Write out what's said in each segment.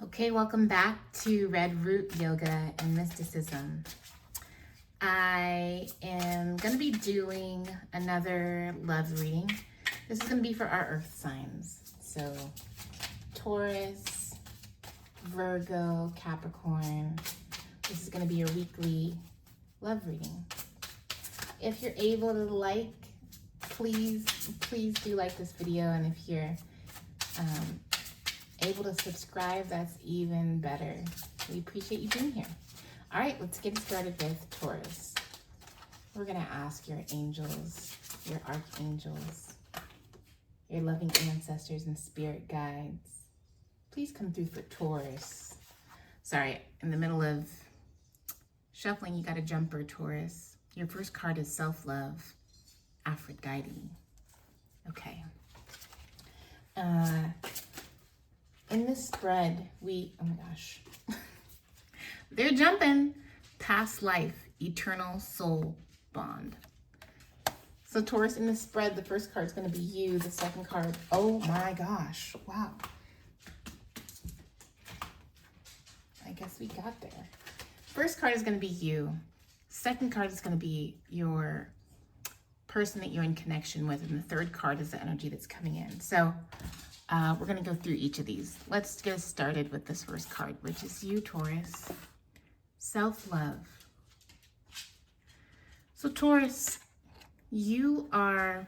Okay, welcome back to Red Root Yoga and Mysticism. I am going to be doing another love reading. This is going to be for our earth signs. So Taurus, Virgo, Capricorn. This is going to be your weekly love reading. If you're able to please do like this video. And if you're able to subscribe, that's even better. We appreciate you being here. All right, let's get started with Taurus. We're gonna ask your angels, your archangels, your loving ancestors and spirit guides, please come through for Taurus. Sorry, in the middle of shuffling, you got a jumper, Taurus. Your first card is self-love, Aphrodite. Okay. In this spread, oh my gosh, they're jumping. Past life, eternal soul bond. So Taurus, in this spread, the first card is going to be you. The second card, oh my gosh, wow. I guess we got there. First card is going to be you. Second card is going to be your person that you're in connection with. And the third card is the energy that's coming in. So we're going to go through each of these. Let's get started with this first card, which is you, Taurus. Self-love. So Taurus, you are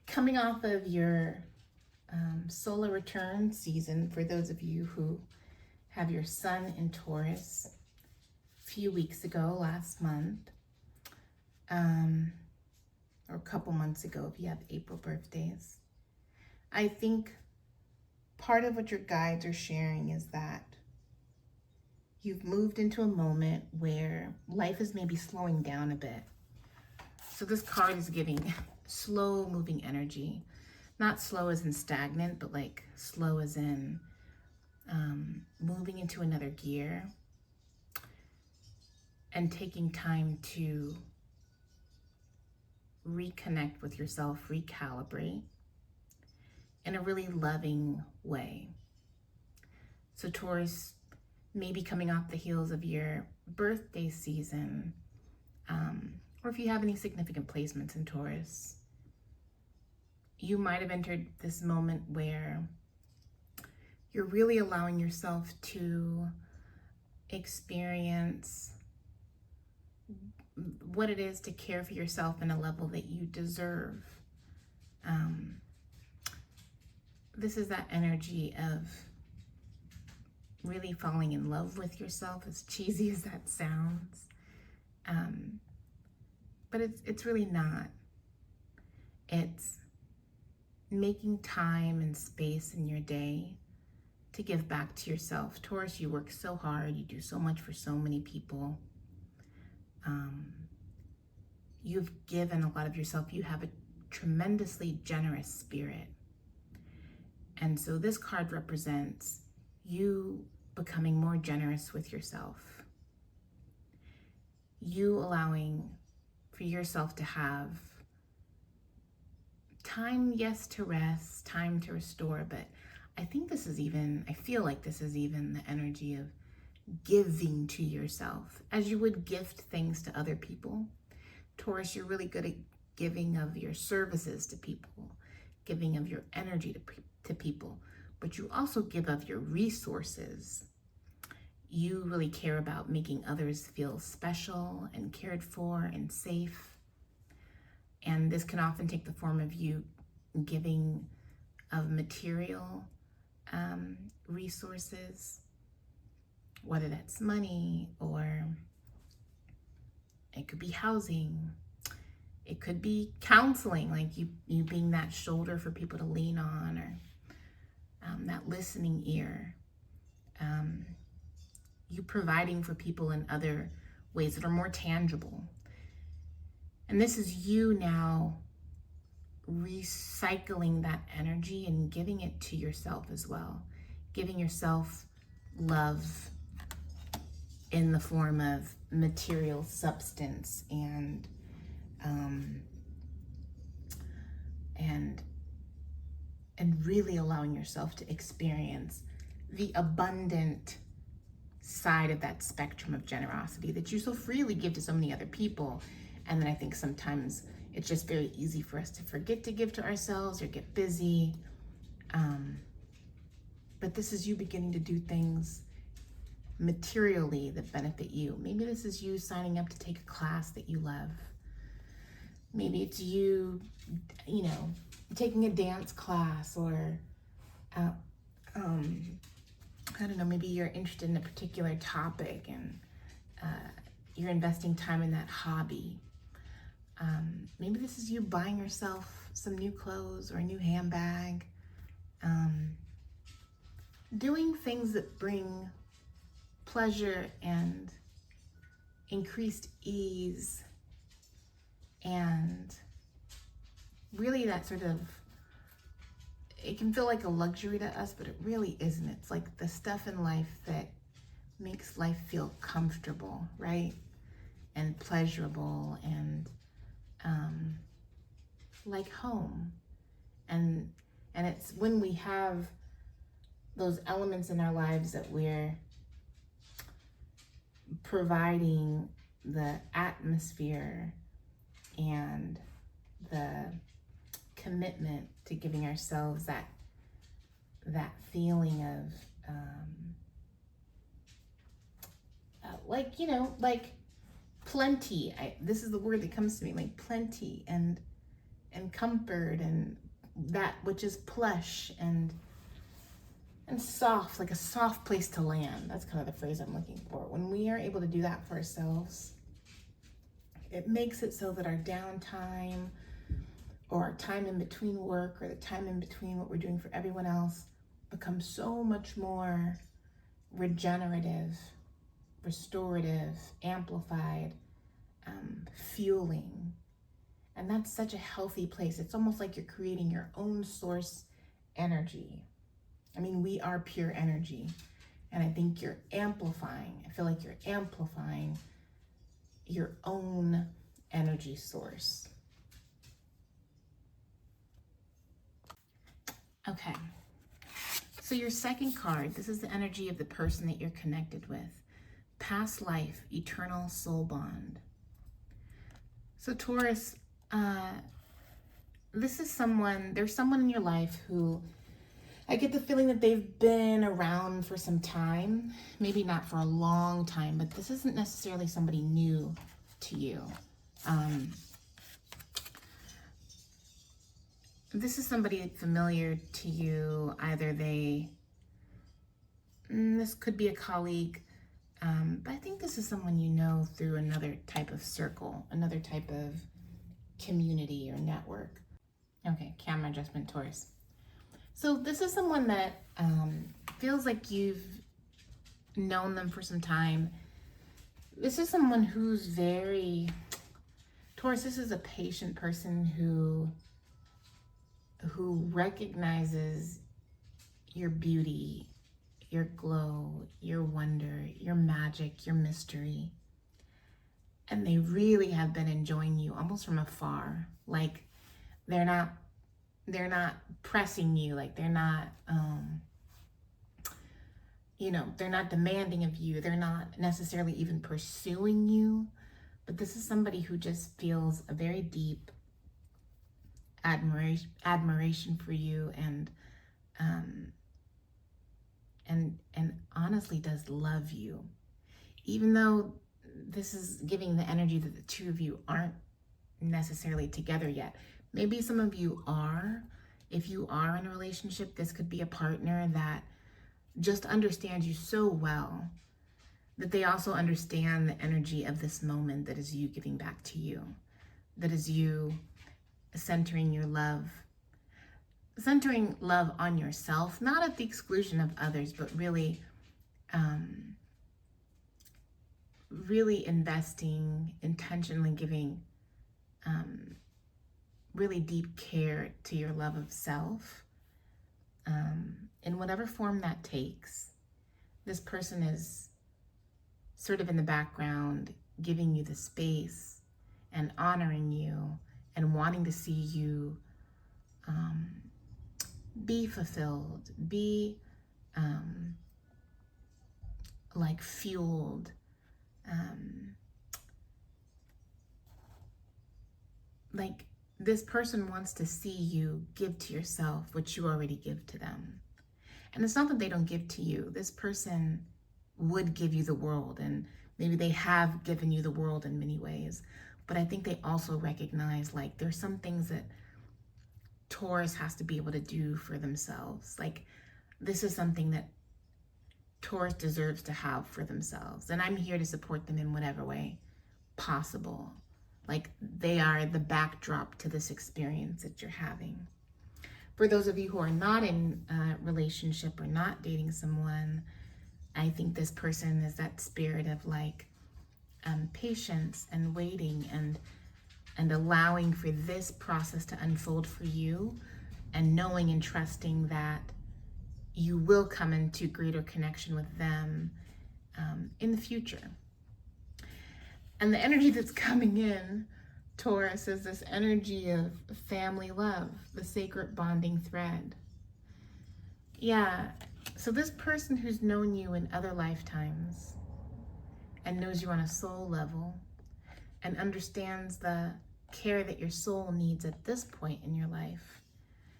coming off of your solar return season. For those of you who have your sun in Taurus, a few weeks ago, last month, or a couple months ago if you have April birthdays. I think part of what your guides are sharing is that you've moved into a moment where life is maybe slowing down a bit. So this card is giving slow moving energy. Not slow as in stagnant, but like slow as in moving into another gear and taking time to reconnect with yourself, recalibrate in a really loving way. So Taurus, maybe coming off the heels of your birthday season, or if you have any significant placements in Taurus, you might have entered this moment where you're really allowing yourself to experience what it is to care for yourself in a level that you deserve. This is that energy of really falling in love with yourself, as cheesy as that sounds. But it's really not. It's making time and space in your day to give back to yourself. Taurus, you work so hard. You do so much for so many people. You've given a lot of yourself. You have a tremendously generous spirit. And so this card represents you becoming more generous with yourself. You allowing for yourself to have time, yes, to rest, time to restore, but I feel like this is even the energy of giving to yourself as you would gift things to other people. Taurus, you're really good at giving of your services to people, giving of your energy to people, but you also give of your resources. You really care about making others feel special and cared for and safe. And this can often take the form of you giving of material resources, whether that's money, or it could be housing. It could be counseling, like you being that shoulder for people to lean on, or that listening ear. You providing for people in other ways that are more tangible. And this is you now recycling that energy and giving it to yourself as well. Giving yourself love in the form of material substance and really allowing yourself to experience the abundant side of that spectrum of generosity that you so freely give to so many other people. And then I think sometimes it's just very easy for us to forget to give to ourselves or get busy. But this is you beginning to do things materially that benefit you. Maybe this is you signing up to take a class that you love. Maybe it's you, taking a dance class, or I don't know, maybe you're interested in a particular topic and you're investing time in that hobby. Maybe this is you buying yourself some new clothes or a new handbag. Doing things that bring pleasure and increased ease, and really that sort of, it can feel like a luxury to us, but it really isn't. It's like the stuff in life that makes life feel comfortable, right? And pleasurable, and like home. And it's when we have those elements in our lives that we're providing the atmosphere and the commitment to giving ourselves that feeling of like plenty. This is the word that comes to me, like plenty and comfort, and that which is plush and soft, like a soft place to land. That's kind of the phrase I'm looking for. When we are able to do that for ourselves, it makes it so that our downtime, or our time in between work, or the time in between what we're doing for everyone else, becomes so much more regenerative, restorative, amplified, fueling. And that's such a healthy place. It's almost like you're creating your own source energy. I mean, we are pure energy. And I think you're amplifying. I feel like you're amplifying your own energy source. Okay. So your second card, this is the energy of the person that you're connected with. Past life, eternal soul bond. So Taurus, there's someone in your life who, I get the feeling that they've been around for some time, maybe not for a long time, but this isn't necessarily somebody new to you. This is somebody familiar to you. Either this could be a colleague, but I think this is someone you know through another type of circle, another type of community or network. Okay, camera adjustment, Taurus. So this is someone that feels like you've known them for some time. This is someone who's Taurus, this is a patient person who recognizes your beauty, your glow, your wonder, your magic, your mystery. And they really have been enjoying you almost from afar. Like they're not pressing you, like they're not they're not demanding of you. They're not necessarily even pursuing you. But this is somebody who just feels a very deep admiration for you, and honestly does love you, even though this is giving the energy that the two of you aren't necessarily together yet. Maybe some of you are. If you are in a relationship, this could be a partner that just understands you so well that they also understand the energy of this moment that is you giving back to you, that is you centering love on yourself, not at the exclusion of others, but really investing, intentionally giving really deep care to your love of self, in whatever form that takes. This person is sort of in the background, giving you the space and honoring you and wanting to see you be fulfilled, be like fueled, like this person wants to see you give to yourself what you already give to them. And it's not that they don't give to you. This person would give you the world, and maybe they have given you the world in many ways. But I think they also recognize like there's some things that Taurus has to be able to do for themselves. Like this is something that Taurus deserves to have for themselves. And I'm here to support them in whatever way possible. Like they are the backdrop to this experience that you're having. For those of you who are not in a relationship or not dating someone, I think this person is that spirit of like patience and waiting and allowing for this process to unfold for you, and knowing and trusting that you will come into greater connection with them in the future. And the energy that's coming in, Taurus, is this energy of family love, the sacred bonding thread. Yeah, so this person who's known you in other lifetimes and knows you on a soul level and understands the care that your soul needs at this point in your life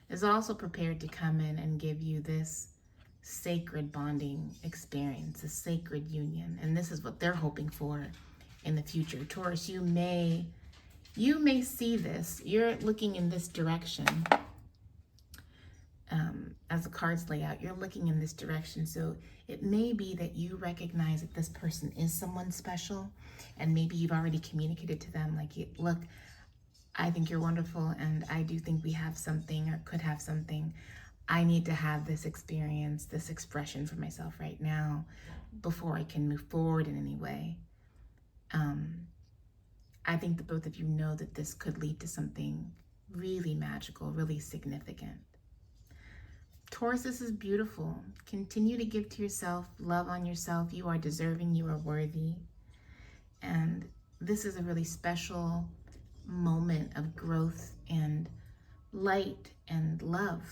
is also prepared to come in and give you this sacred bonding experience, a sacred union. And this is what they're hoping for in the future. Taurus, you may see this. You're looking in this direction. As the cards lay out, you're looking in this direction. So it may be that you recognize that this person is someone special, and maybe you've already communicated to them like, look, I think you're wonderful, and I do think we have something or could have something. I need to have this experience, this expression for myself right now before I can move forward in any way. I think that both of you know that this could lead to something really magical, really significant. Taurus, this is beautiful. Continue to give to yourself, love on yourself. You are deserving, you are worthy. And this is a really special moment of growth and light and love.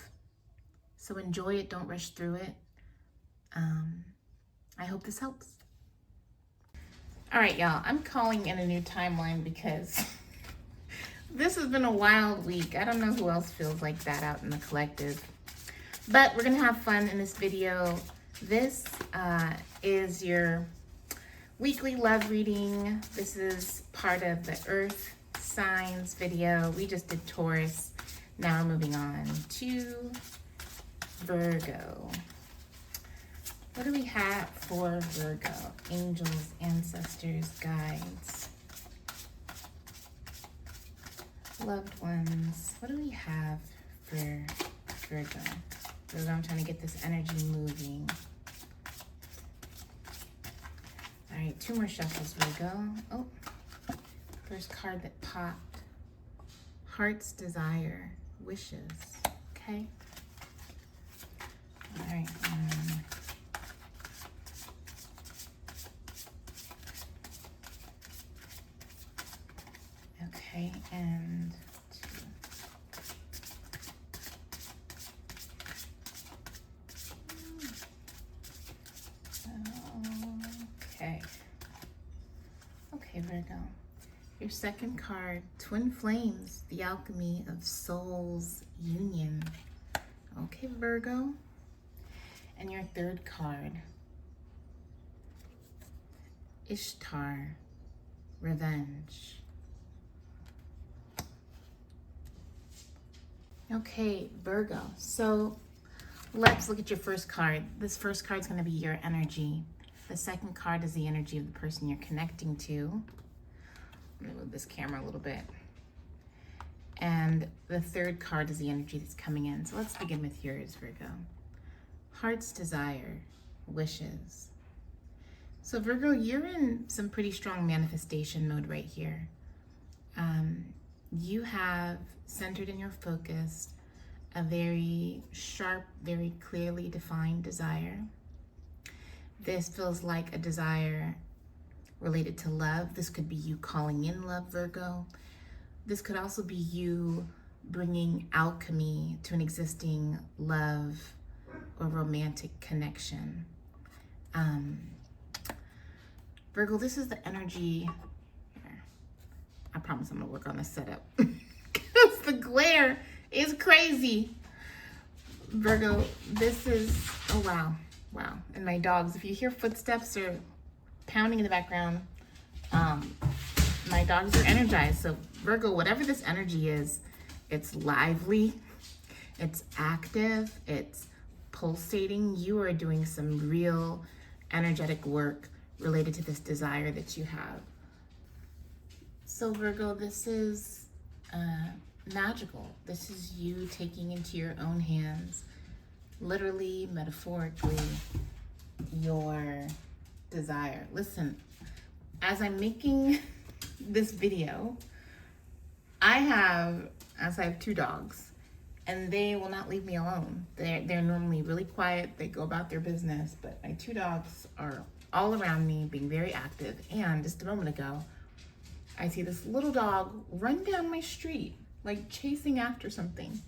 So enjoy it, don't rush through it. I hope this helps. All right, y'all, I'm calling in a new timeline because this has been a wild week. I don't know who else feels like that out in the collective. But we're gonna have fun in this video. This is your weekly love reading. This is part of the Earth signs video. We just did Taurus. Now we're moving on to Virgo. What do we have for Virgo? Angels, ancestors, guides, loved ones. What do we have for Virgo? Virgo, I'm trying to get this energy moving. All right, 2 more shuffles, Virgo. Oh, first card that popped. Heart's desire, wishes. Okay. All right. Okay, and 2. Okay, Virgo. Your second card, Twin Flames, the alchemy of soul's union. Okay, Virgo. And your third card, Ishtar, revenge. Okay, Virgo. So let's look at your first card. This first card is going to be your energy. The second card is the energy of the person you're connecting to. Let me move this camera a little bit. And the third card is the energy that's coming in. So let's begin with yours, Virgo. Heart's desire, wishes. So Virgo, you're in some pretty strong manifestation mode right here. You have centered in your focus a very sharp, very clearly defined desire. This feels like a desire related to love. This could be you calling in love, Virgo. This could also be you bringing alchemy to an existing love or romantic connection. Virgo, this is the energy. Here, I promise I'm gonna work on this setup because the glare is crazy. Virgo, this is, oh wow, wow. And my dogs, if you hear footsteps or pounding in the background, my dogs are energized. So Virgo, whatever this energy is, it's lively, it's active, it's pulsating. You are doing some real energetic work related to this desire that you have. So Virgo, this is magical. This is you taking into your own hands, literally, metaphorically, your desire. Listen, as I'm making this video, I have 2 dogs, and they will not leave me alone. They're normally really quiet. They go about their business, but my 2 dogs are all around me, being very active. And just a moment ago, I see this little dog run down my street, like chasing after something.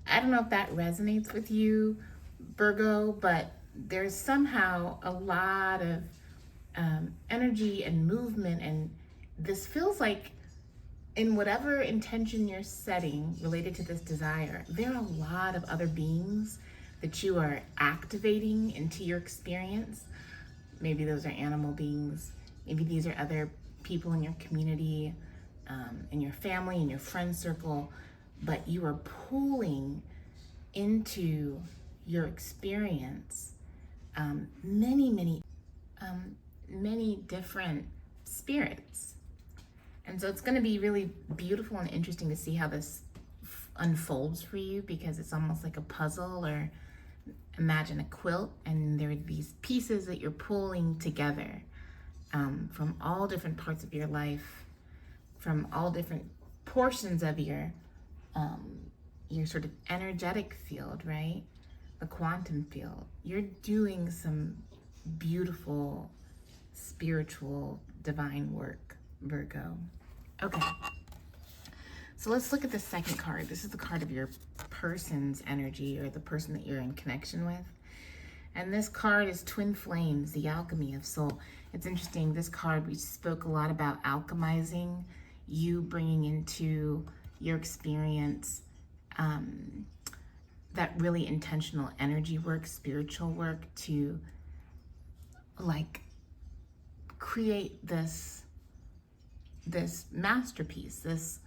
I don't know if that resonates with you, Virgo, but there's somehow a lot of energy and movement, and this feels like in whatever intention you're setting related to this desire, there are a lot of other beings that you are activating into your experience. Maybe those are animal beings. Maybe these are other people in your community, in your family, in your friend circle, but you are pulling into your experience many different spirits. And so it's going to be really beautiful and interesting to see how this unfolds for you, because it's almost like a puzzle, or imagine a quilt, and there are these pieces that you're pulling together from all different parts of your life, from all different portions of your sort of energetic field, right? The quantum field. You're doing some beautiful spiritual divine work, Virgo. Okay, so let's look at the second card. This is the card of your person's energy, or the person that you're in connection with. And this card is Twin Flames, the alchemy of soul. It's interesting, this card, we spoke a lot about alchemizing, you bringing into your experience that really intentional energy work, spiritual work, to like create this masterpiece, this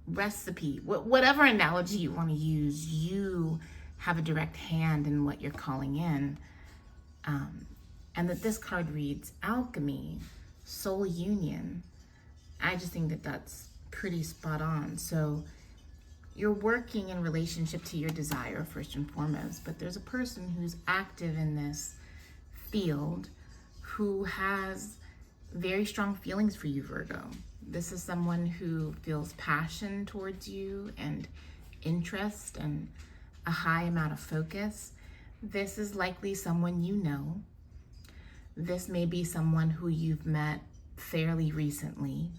recipe, whatever analogy you want to use. You have a direct hand in what you're calling in. And that this card reads alchemy, soul union. I just think that that's pretty spot on. So you're working in relationship to your desire first and foremost, but there's a person who's active in this field who has very strong feelings for you, Virgo. This is someone who feels passion towards you and interest and a high amount of focus. This is likely someone you know. This may be someone who you've met fairly recently,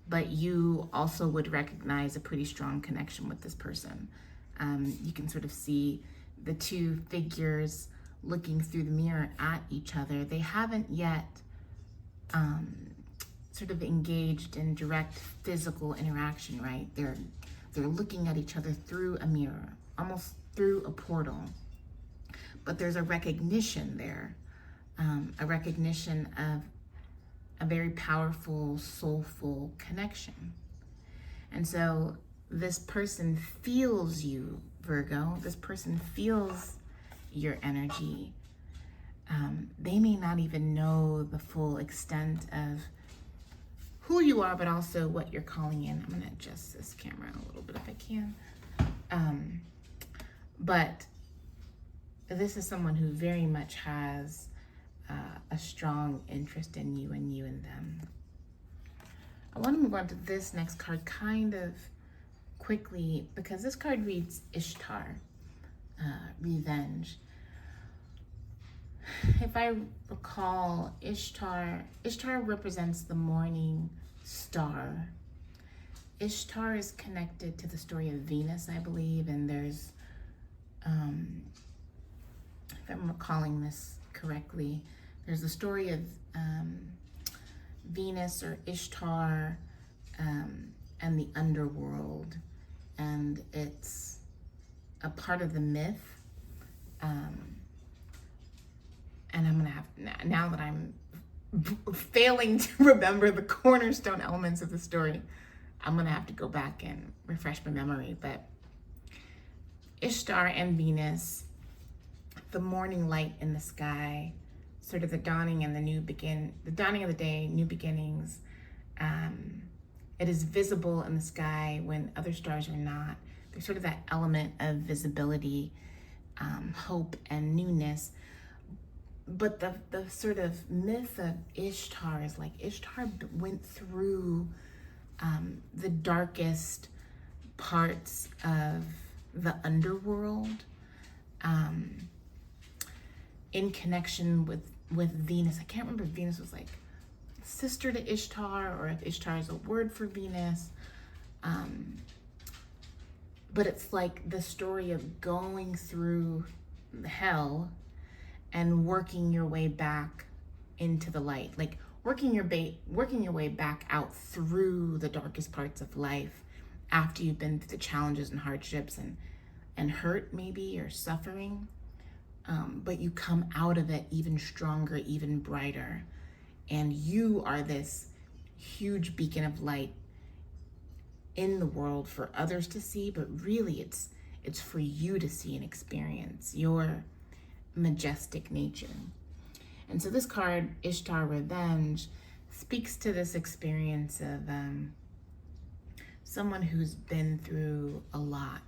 but you also would recognize a pretty strong connection with this person. You can sort of see the 2 figures looking through the mirror at each other. They haven't yet sort of engaged in direct physical interaction, right? They're looking at each other through a mirror, almost through a portal. But there's a recognition there, a recognition of a very powerful, soulful connection. And so this person feels you, Virgo. This person feels your energy. They may not even know the full extent of who you are, but also what you're calling in. I'm gonna adjust this camera a little bit if I can. But this is someone who very much has a strong interest in you and you in them. I want to move on to this next card kind of quickly, because this card reads Ishtar, revenge. If I recall, Ishtar represents the morning star. Ishtar is connected to the story of Venus, I believe, and there's, if I'm recalling this correctly, there's the story of Venus or Ishtar and the underworld, and it's a part of the myth. And I'm gonna have, now that I'm failing to remember the cornerstone elements of the story, I'm gonna have to go back and refresh my memory. But Ishtar and Venus, the morning light in the sky, sort of the dawning and the dawning of the day, new beginnings. It is visible in the sky when other stars are not. There's sort of that element of visibility, hope and newness. But the sort of myth of Ishtar is like Ishtar went through the darkest parts of the underworld in connection with Venus. I can't remember if Venus was like sister to Ishtar or if Ishtar is a word for Venus. But it's like the story of going through hell and working your way back into the light, like working your way back out through the darkest parts of life after you've been through the challenges and hardships and hurt maybe or suffering. But you come out of it even stronger, even brighter. And you are this huge beacon of light in the world for others to see, but really it's for you to see and experience your majestic nature. And so this card, Ishtar Revenge, speaks to this experience of someone who's been through a lot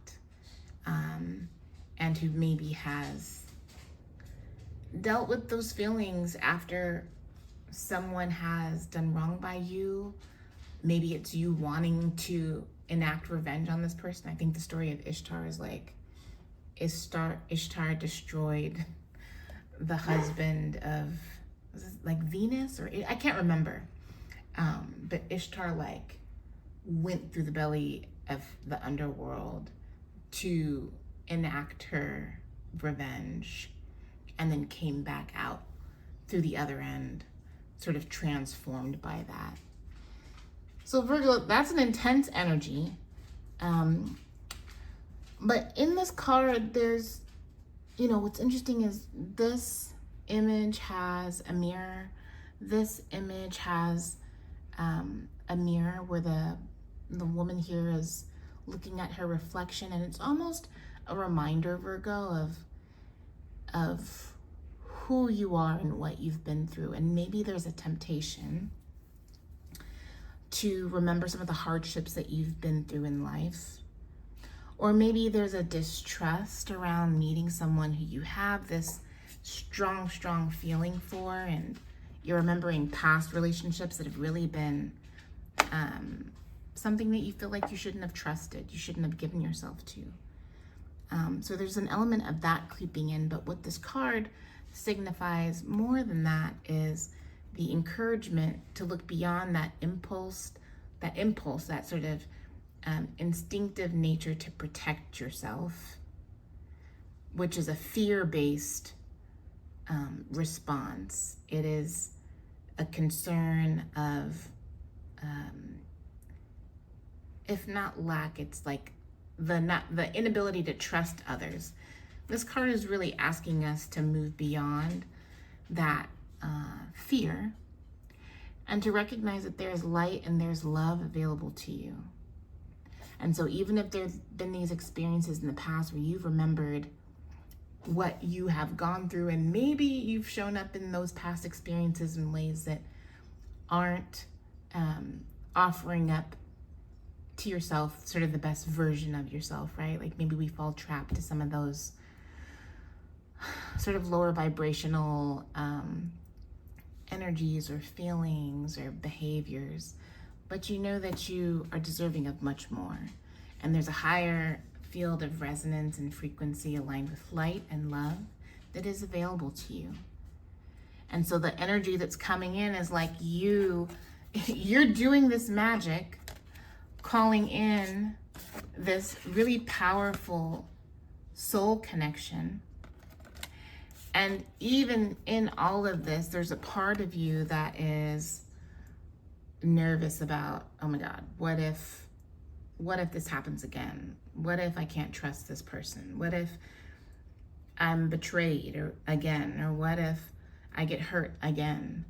and who maybe has dealt with those feelings after someone has done wrong by you. Maybe it's you wanting to enact revenge on this person. I think the story of Ishtar is like Ishtar destroyed the husband of, was it like Venus or I can't remember. But Ishtar like went through the belly of the underworld to enact her revenge and then came back out through the other end, sort of transformed by that. So Virgo, that's an intense energy. But in this card, there's, what's interesting is this image has a mirror. This image has a mirror where the woman here is looking at her reflection, and it's almost a reminder, Virgo, of who you are and what you've been through. And maybe there's a temptation to remember some of the hardships that you've been through in life. Or maybe there's a distrust around meeting someone who you have this strong feeling for, and you're remembering past relationships that have really been something that you feel like you shouldn't have trusted, you shouldn't have given yourself to. So there's an element of that creeping in, but what this card signifies more than that is the encouragement to look beyond that impulse, that sort of instinctive nature to protect yourself, which is a fear-based response. It is a concern of, if not lack, it's like the inability to trust others. This card is really asking us to move beyond that fear and to recognize that there's light and there's love available to you. And so even if there's been these experiences in the past where you've remembered what you have gone through, and maybe you've shown up in those past experiences in ways that aren't offering up to yourself sort of the best version of yourself, right? Like maybe we fall trapped to some of those sort of lower vibrational energies or feelings or behaviors, but you know that you are deserving of much more. And there's a higher field of resonance and frequency aligned with light and love that is available to you. And so the energy that's coming in is like you're doing this magic, calling in this really powerful soul connection. And even in all of this, there's a part of you that is nervous about, oh my God, what if this happens again? What if I can't trust this person? What if I'm betrayed or what if I get hurt again?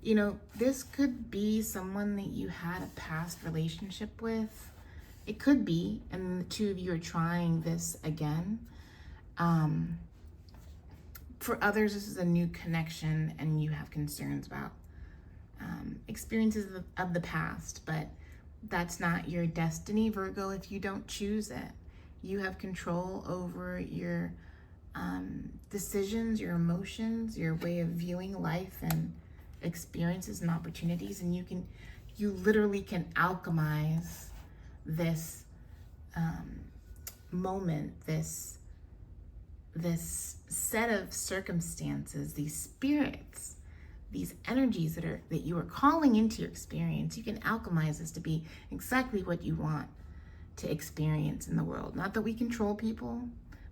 You know, this could be someone that you had a past relationship with. It could be, and the two of you are trying this again. For others, this is a new connection and you have concerns about experiences of the past, but that's not your destiny, Virgo, if you don't choose it. You have control over your decisions, your emotions, your way of viewing life and experiences and opportunities, and you literally can alchemize this moment, this set of circumstances, these spirits, these energies that you are calling into your experience. You can alchemize this to be exactly what you want to experience in the world. Not that we control people,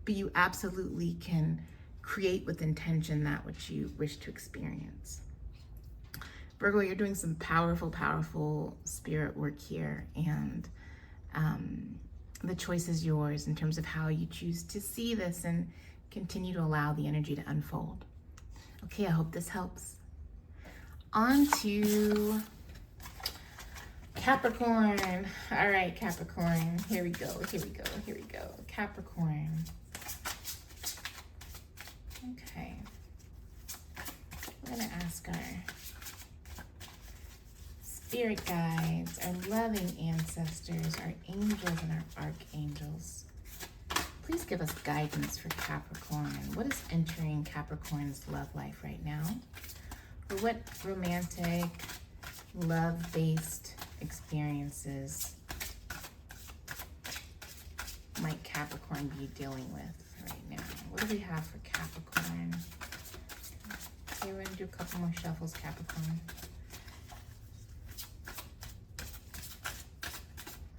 but you absolutely can create with intention that which you wish to experience. Virgo, you're doing some powerful, powerful spirit work here, and the choice is yours in terms of how you choose to see this and continue to allow the energy to unfold. Okay, I hope this helps. On to Capricorn. All right, Capricorn. Here we go. Capricorn. Okay. We're going to ask our spirit guides, our loving ancestors, our angels, and our archangels. Please give us guidance for Capricorn. What is entering Capricorn's love life right now? Or what romantic, love-based experiences might Capricorn be dealing with right now? What do we have for Capricorn? Okay, we're gonna do a couple more shuffles, Capricorn.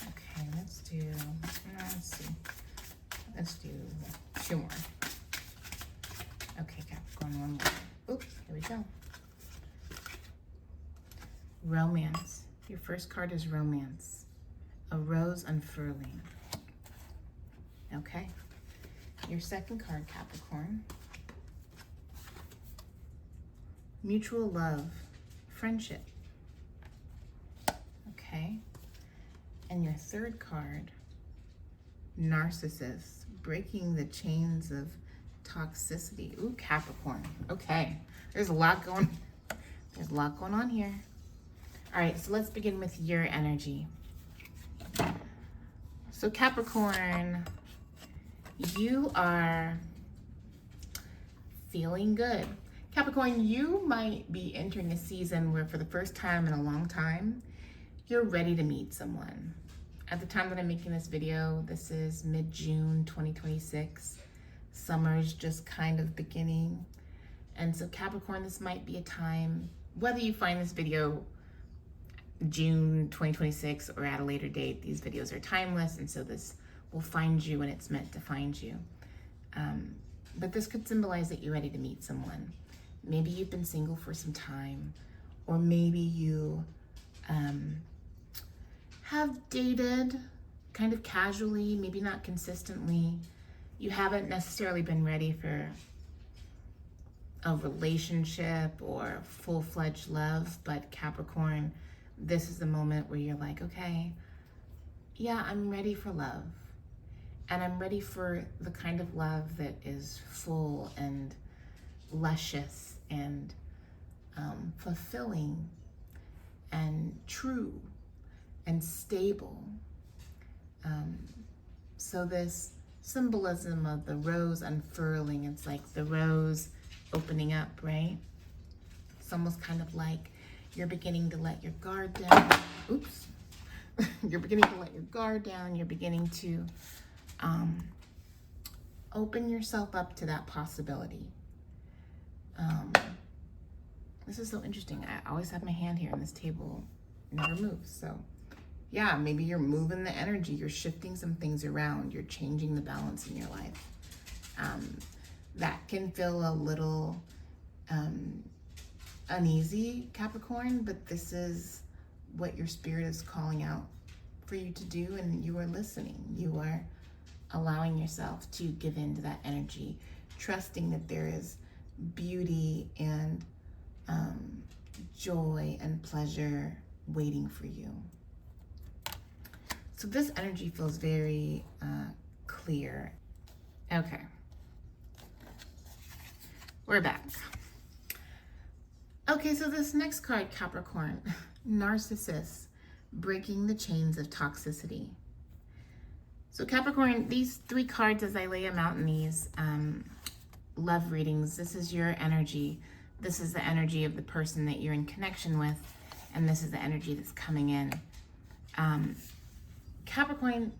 Okay, let's do two more. Okay, Capricorn, one more. Oops, here we go. Romance. Your first card is romance. A rose unfurling. Okay. Your second card, Capricorn. Mutual love. Friendship. Okay. And your third card, Narcissist. Breaking the chains of toxicity. Ooh, Capricorn. Okay. There's a lot going on here. All right, so let's begin with your energy. So Capricorn, you are feeling good. Capricorn, you might be entering a season where for the first time in a long time, you're ready to meet someone. At the time that I'm making this video, this is mid-June 2026. Summer's just kind of beginning. And so Capricorn, this might be a time, whether you find this video June 2026 or at a later date, these videos are timeless, and so this will find you when it's meant to find you. But this could symbolize that you're ready to meet someone. Maybe you've been single for some time, or maybe you have dated kind of casually, maybe not consistently. You haven't necessarily been ready for a relationship or full-fledged love, but Capricorn, this is the moment where you're like, okay, yeah, I'm ready for love. And I'm ready for the kind of love that is full and luscious and fulfilling and true and stable. So this symbolism of the rose unfurling, it's like the rose opening up, right? It's almost kind of like you're beginning to let your guard down. Oops. You're beginning to let your guard down. You're beginning to open yourself up to that possibility. This is so interesting. I always have my hand here on this table. It never moves. So yeah, maybe you're moving the energy. You're shifting some things around. You're changing the balance in your life. That can feel a little uneasy, Capricorn, but this is what your spirit is calling out for you to do, and you are listening. You are allowing yourself to give into that energy, trusting that there is beauty and joy and pleasure waiting for you. So this energy feels very clear. Okay. We're back. Okay, so this next card, Capricorn, Narcissist, breaking the chains of toxicity. So Capricorn, these 3 cards, as I lay them out in these love readings, this is your energy. This is the energy of the person that you're in connection with, and this is the energy that's coming in. Capricorn,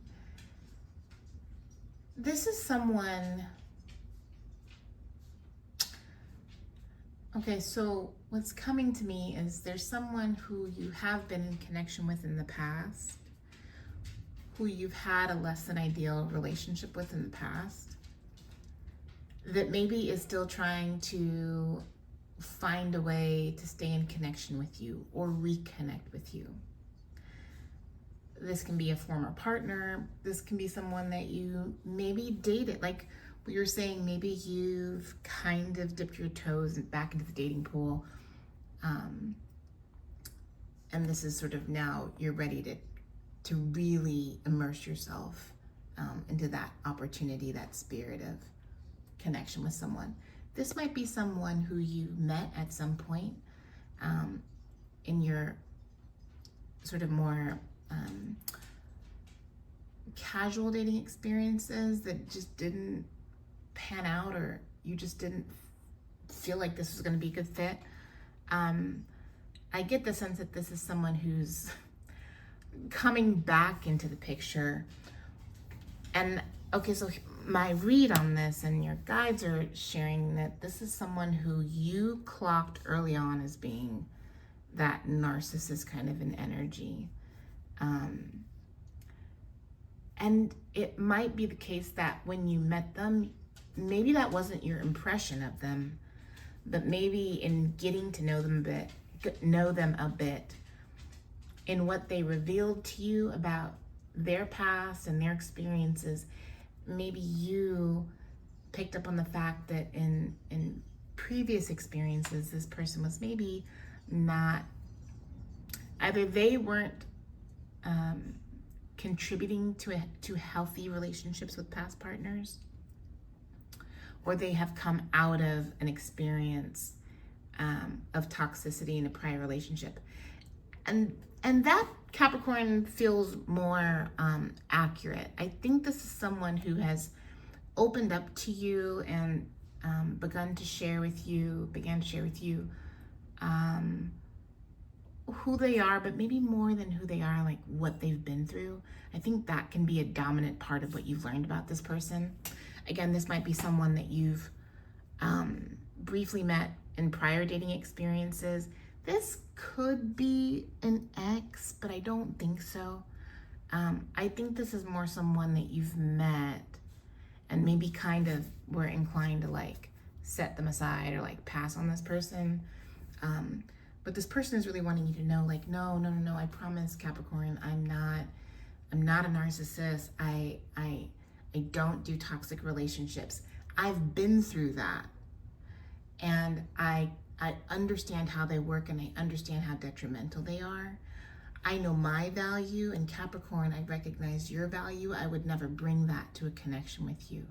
this is someone... Okay, so what's coming to me is there's someone who you have been in connection with in the past, who you've had a less than ideal relationship with in the past, that maybe is still trying to find a way to stay in connection with you or reconnect with you. This can be a former partner. This can be someone that you maybe dated. Like we were saying, maybe you've kind of dipped your toes back into the dating pool. And this is sort of now you're ready to really immerse yourself into that opportunity, that spirit of connection with someone. This might be someone who you met at some point in your sort of more casual dating experiences that just didn't pan out, or you just didn't feel like this was going to be a good fit. I get the sense that this is someone who's coming back into the picture. And okay, so my read on this, and your guides are sharing that this is someone who you clocked early on as being that narcissist kind of an energy. And it might be the case that when you met them, maybe that wasn't your impression of them, but maybe in getting to know them a bit, in what they revealed to you about their past and their experiences, maybe you picked up on the fact that in previous experiences, this person was maybe not, either they weren't contributing to healthy relationships with past partners, or they have come out of an experience of toxicity in a prior relationship. And that, Capricorn, feels more accurate. I think this is someone who has opened up to you and began to share with you who they are, but maybe more than who they are, like what they've been through. I think that can be a dominant part of what you've learned about this person. Again, this might be someone that you've briefly met in prior dating experiences. This could be an ex, but I don't think so. I think this is more someone that you've met and maybe kind of were inclined to like set them aside or like pass on this person. But this person is really wanting you to know, like, no, I promise, Capricorn, I'm not a narcissist. I don't do toxic relationships. I've been through that. And I understand how they work, and I understand how detrimental they are. I know my value, and Capricorn, I recognize your value. I would never bring that to a connection with you.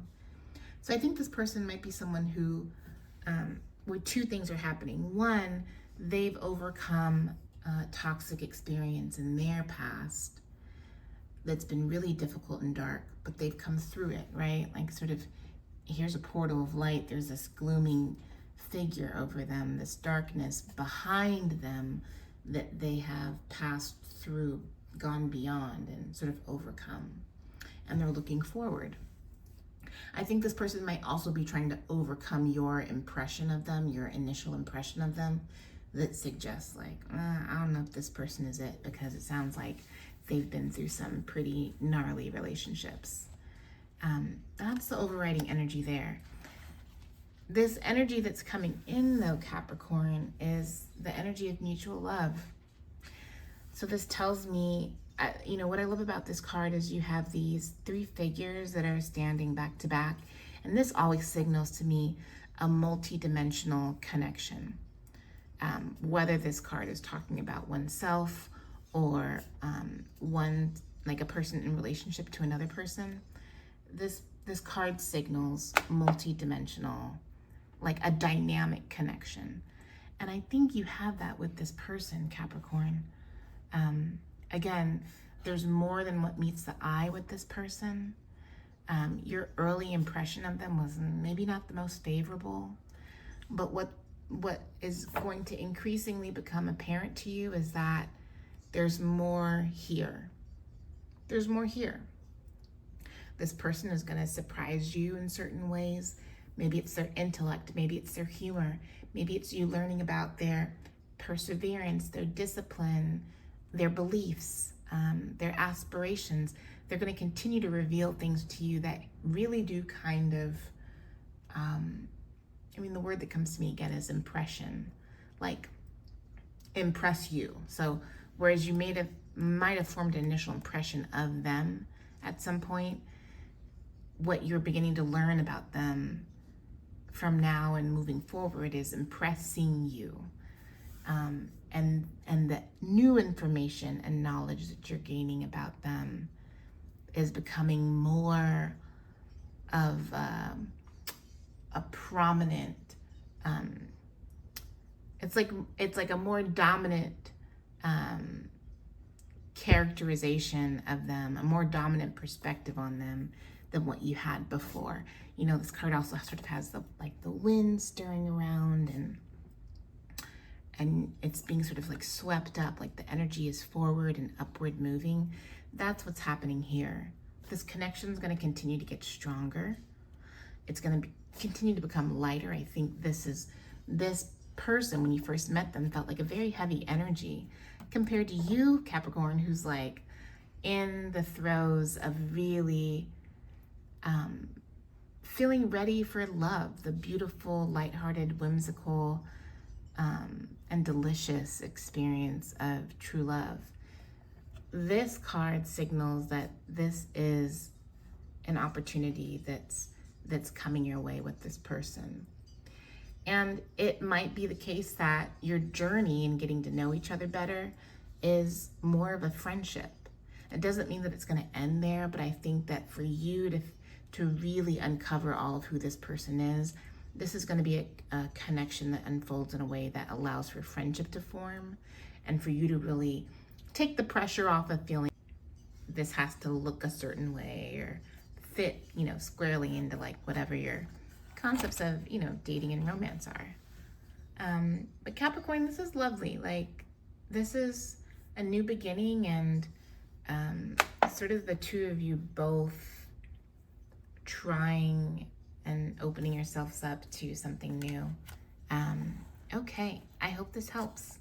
So I think this person might be someone who, where 2 things are happening. One, they've overcome a toxic experience in their past that's been really difficult and dark, but they've come through it, right? Like sort of, here's a portal of light. There's this glooming figure over them, this darkness behind them that they have passed through, gone beyond, and sort of overcome. And they're looking forward. I think this person might also be trying to overcome your impression of them, your initial impression of them, that suggests like, I don't know if this person is it, because it sounds like they've been through some pretty gnarly relationships. That's the overriding energy there. This energy that's coming in, though, Capricorn, is the energy of mutual love. So this tells me, you know, what I love about this card is you have these three figures that are standing back to back. And this always signals to me a multi-dimensional connection. Whether this card is talking about oneself or like a person in relationship to another person, this card signals multi-dimensional, like a dynamic connection. And I think you have that with this person, Capricorn. Again, there's more than what meets the eye with this person. Your early impression of them was maybe not the most favorable, but what is going to increasingly become apparent to you is that there's more here. There's more here. This person is going to surprise you in certain ways. Maybe it's their intellect, maybe it's their humor, maybe it's you learning about their perseverance, their discipline, their beliefs, their aspirations. They're going to continue to reveal things to you that really do kind of, I mean, the word that comes to me again is impression, like impress you. So whereas you might have formed an initial impression of them at some point, what you're beginning to learn about them from now and moving forward is impressing you. And the new information and knowledge that you're gaining about them is becoming more of a prominent, it's like a more dominant characterization of them, a more dominant perspective on them than what you had before. You know, this card also sort of has the wind stirring around, and it's being sort of like swept up, like the energy is forward and upward moving. That's what's happening here. This connection is going to continue to get stronger. It's going to continue to become lighter. I think this person, when you first met them, felt like a very heavy energy compared to you, Capricorn, who's like in the throes of really feeling ready for love, the beautiful, lighthearted, whimsical, and delicious experience of true love. This card signals that this is an opportunity that's coming your way with this person. And it might be the case that your journey in getting to know each other better is more of a friendship. It doesn't mean that it's going to end there, but I think that for you to really uncover all of who this person is, this is going to be a connection that unfolds in a way that allows for friendship to form and for you to really take the pressure off of feeling this has to look a certain way or fit, you know, squarely into like whatever your concepts of, you know, dating and romance are. But Capricorn, this is lovely. Like, this is a new beginning, and sort of the two of you both trying and opening yourselves up to something new. Okay, I hope this helps.